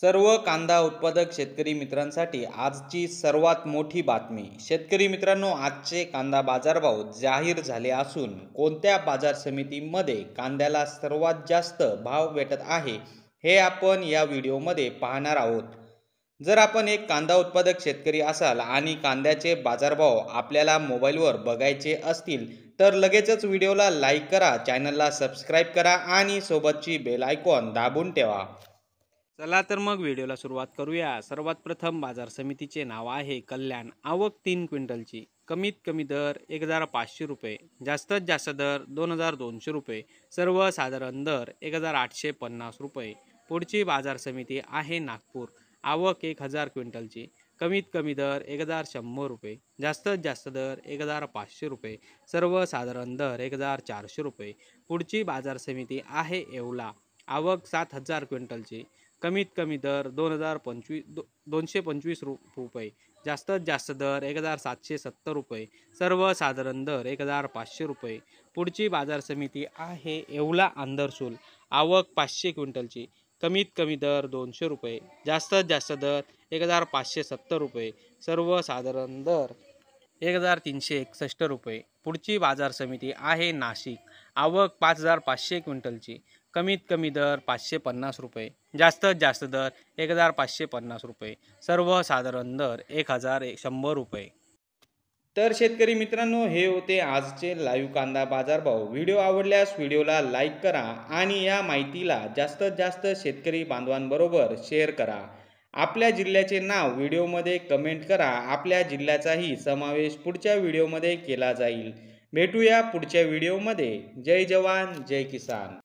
सर्व कांदा उत्पादक शेतकरी मित्रांसाठी आजची सर्वात मोठी बातमी। शेतकरी मित्रांनो, आजचे कांदा बाजारभाव जाहीर झाले असून कोणत्या बाजार समितीमध्ये कांद्याला सर्वात जास्त भाव भेटत आहे हे आपण या व्हिडिओमध्ये पाहणार आहोत। जर आपण एक कांदा उत्पादक शेतकरी असाल आणि कांद्याचे बाजारभाव आपल्याला मोबाईलवर बघायचे असतील तर लगेचच व्हिडिओला लाईक करा, चॅनलला सबस्क्राईब करा आणि सोबतची बेल आयकॉन दाबून ठेवा। चला तर मग व्हिडिओला सुरुवात करूया। सर्वात प्रथम बाजार समितीचे नाव आहे कल्याण। आवक 3 क्विंटलची। कमीत कमी दर 1500 रुपये, जास्तीत जास्त दर 2200 रुपये, सर्वसाधारण दर 1850 रुपये। पुढची बाजार समिती आहे नागपूर। आवक 1000 क्विंटलची। कमीत कमी दर 1100 रुपये, जास्तीत जास्त दर 1500 रुपये, सर्वसाधारण दर 1400 रुपये। पुढची बाजार समिती आहे येवला। आवक 7000 क्विंटलची। कमीत कमी दर 225 रुपये, जास्तीत जास्त दर 1770 रुपये, सर्वसाधारण दर 1500 रुपये। पुढची बाजार समिती आहे येवला आंदरसूल। आवक 500 क्विंटलची। कमीत कमी दर 200 रुपये, जास्तीत जास्त दर 1570 रुपये, सर्वसाधारण दर 1361 रुपये। पुढची बाजार समिती आहे नाशिक। आवक 5500 क्विंटलची। कमीत कमी दर 550 रुपये, जास्तीत जास्त दर 1550 रुपये, सर्वसाधारण दर 1100 रुपये। तर शेतकरी मित्रांनो, हे होते आजचे लाईव्ह कांदा बाजारभाव। व्हिडिओ आवडल्यास व्हिडिओला लाईक करा आणि या माहितीला जास्तीत जास्त शेतकरी बांधवांबरोबर शेअर करा। आपल्या जिल्ह्याचे नाव व्हिडिओमध्ये कमेंट करा। आपल्या जिल्ह्याचाही समावेश पुढच्या व्हिडिओमध्ये केला जाईल। भेटूया पुढच्या व्हिडिओमध्ये। जय जवान जय किसान।